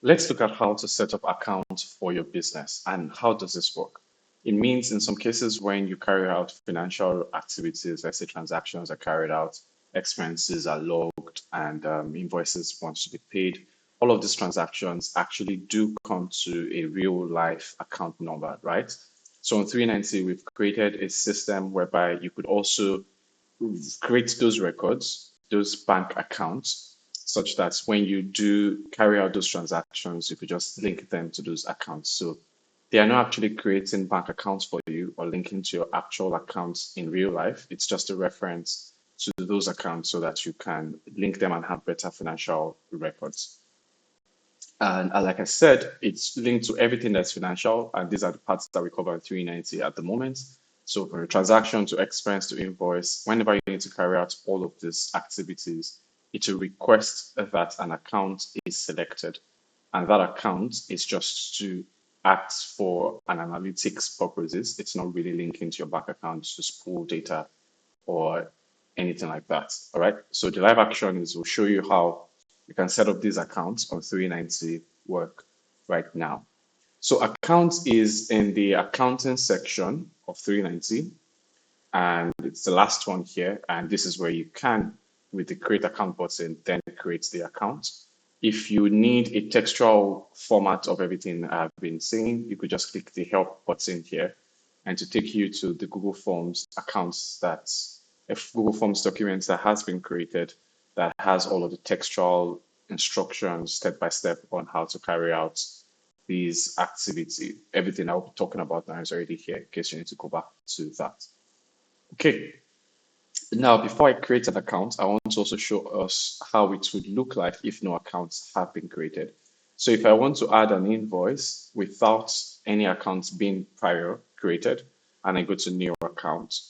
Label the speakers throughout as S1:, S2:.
S1: Let's look at how to set up accounts for your business and how does this work? It means in some cases when you carry out financial activities, let's say transactions are carried out, expenses are logged, and invoices want to be paid. All of these transactions actually do come to a real life account number, right? So on 390, we've created a system whereby you could also create those records, those bank accounts, such that when you do carry out those transactions, you could just link them to those accounts. So they are not actually creating bank accounts for you or linking to your actual accounts in real life. It's just a reference to those accounts so that you can link them and have better financial records. And like I said, it's linked to everything that's financial. And these are the parts that we cover in 390 at the moment. So from a transaction to expense to invoice, whenever you need to carry out all of these activities, it will request that an account is selected. And that account is just to act for an analytics purposes. It's not really linking to your bank account to pull data or anything like that. All right. So the live action is we'll show you how you can set up these accounts on 390 work right now. So accounts is in the accounting section of 390, and it's the last one here. And this is where you can, with the create account button, then create the account. If you need a textual format of everything I've been saying, you could just click the help button here and to take you to the Google Forms accounts that a Google Forms document that has been created that has all of the textual instructions step by step on how to carry out these activity. Everything I'll be talking about now is already here in case you need to go back to that. Okay. Now, before I create an account, I want to also show us how it would look like if no accounts have been created. So if I want to add an invoice without any accounts being prior created, and I go to new account,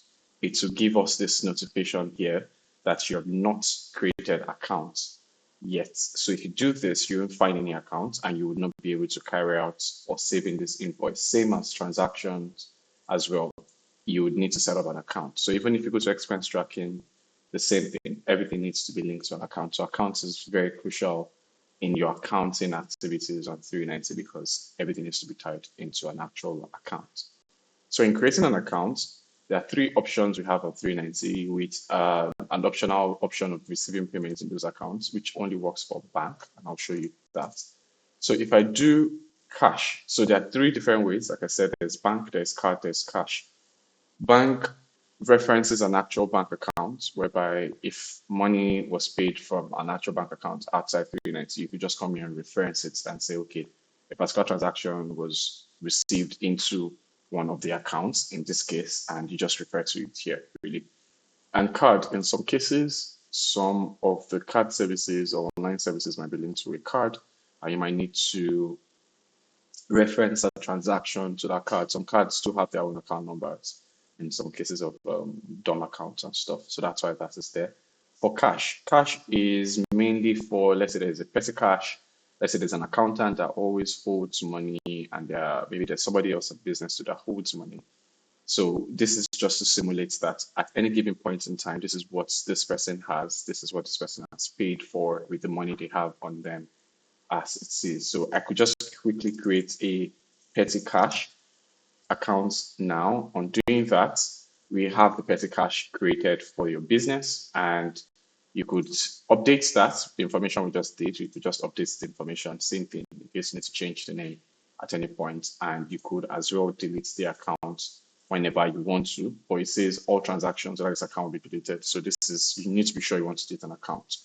S1: it will give us this notification here that you have not created accounts yet. So if you do this, you won't find any accounts and you would not be able to carry out or save in this invoice. Same as transactions as well. You would need to set up an account. So even if you go to expense tracking, the same thing, everything needs to be linked to an account. So accounts is very crucial in your accounting activities on 390 because everything needs to be tied into an actual account. So in creating an account, there are three options we have on 390 with an optional option of receiving payments in those accounts, which only works for bank, and I'll show you that. So if I do cash, so there are three different ways. Like I said, there's bank, there's card, there's cash. Bank references an actual bank account, whereby if money was paid from an actual bank account outside 390, you could just come here and reference it and say, okay, a particular transaction was received into one of the accounts in this case, and you just refer to it here, really. And card, in some cases, some of the card services or online services might be linked to a card, and you might need to reference a transaction to that card. Some cards do have their own account numbers in some cases of DOM accounts and stuff. So that's why that is there. For cash, cash is mainly for, let's say there's a petty cash. Let's say there's an accountant that always holds money and maybe there's somebody else in business that holds money. So this is just to simulate that at any given point in time, this is what this person has, this is what this person has paid for with the money they have on them as it is. So I could just quickly create a petty cash account now. On doing that, we have the petty cash created for your business, and you could update that, the information we just did. You could just update the information, same thing, in case you need to change the name at any point, and you could as well delete the account whenever you want to, or it says all transactions on this account will be deleted. So this is, you need to be sure you want to delete an account.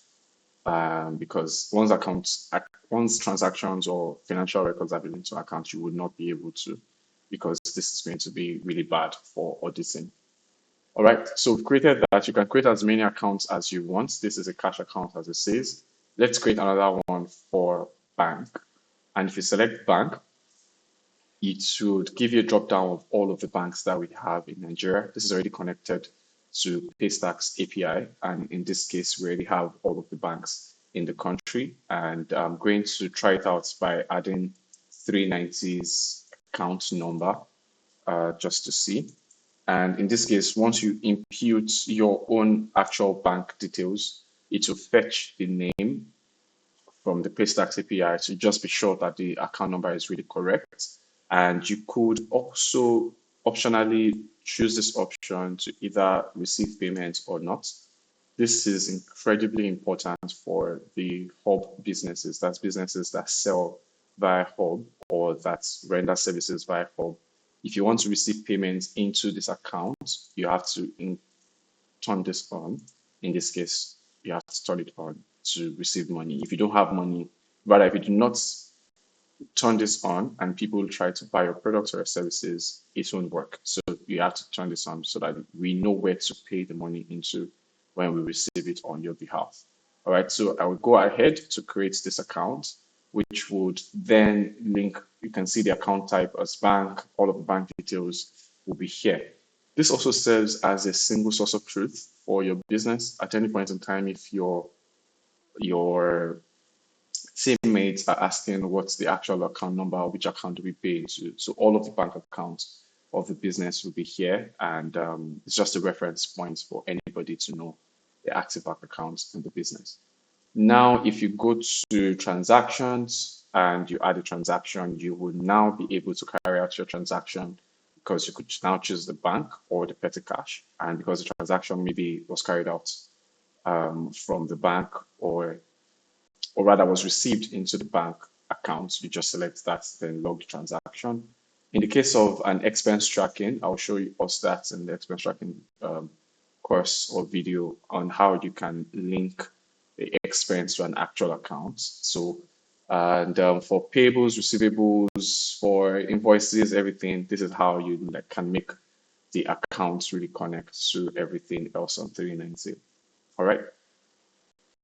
S1: Because once transactions or financial records have been linked to accounts, you would not be able to, because this is going to be really bad for auditing. All right, so we've created that. You can create as many accounts as you want. This is a cash account, as it says. Let's create another one for bank. And if you select bank, it should give you a drop down of all of the banks that we have in Nigeria. This is already connected to Paystack's API. And in this case, we already have all of the banks in the country. And I'm going to try it out by adding 390's account number just to see. And in this case, once you impute your own actual bank details, it will fetch the name from the Paystack API to just be sure that the account number is really correct. And you could also optionally choose this option to either receive payments or not. This is incredibly important for the hub businesses. That's businesses that sell via hub or that render services via hub. If you want to receive payments into this account, you have to turn this on. In this case, you have to turn it on to receive money. If you don't have money, rather, if you do not turn this on and people try to buy your products or services, it won't work. So you have to turn this on so that we know where to pay the money into when we receive it on your behalf. All right, so I will go ahead to create this account, which would then link, you can see the account type as bank, all of the bank details will be here. This also serves as a single source of truth for your business. At any point in time, if your teammates are asking what's the actual account number, which account do we pay into, so all of the bank accounts of the business will be here, and it's just a reference point for anybody to know the active bank accounts in the business. Now, if you go to transactions and you add a transaction, you will now be able to carry out your transaction because you could now choose the bank or the petty cash. And because the transaction maybe was carried out from the bank or rather was received into the bank account, you just select that, then log the transaction. In the case of an expense tracking, I'll show you us that in the expense tracking course or video on how you can link the expense to an actual account. So, and for payables, receivables, for invoices, everything, this is how you can make the accounts really connect to everything else on 390. All right.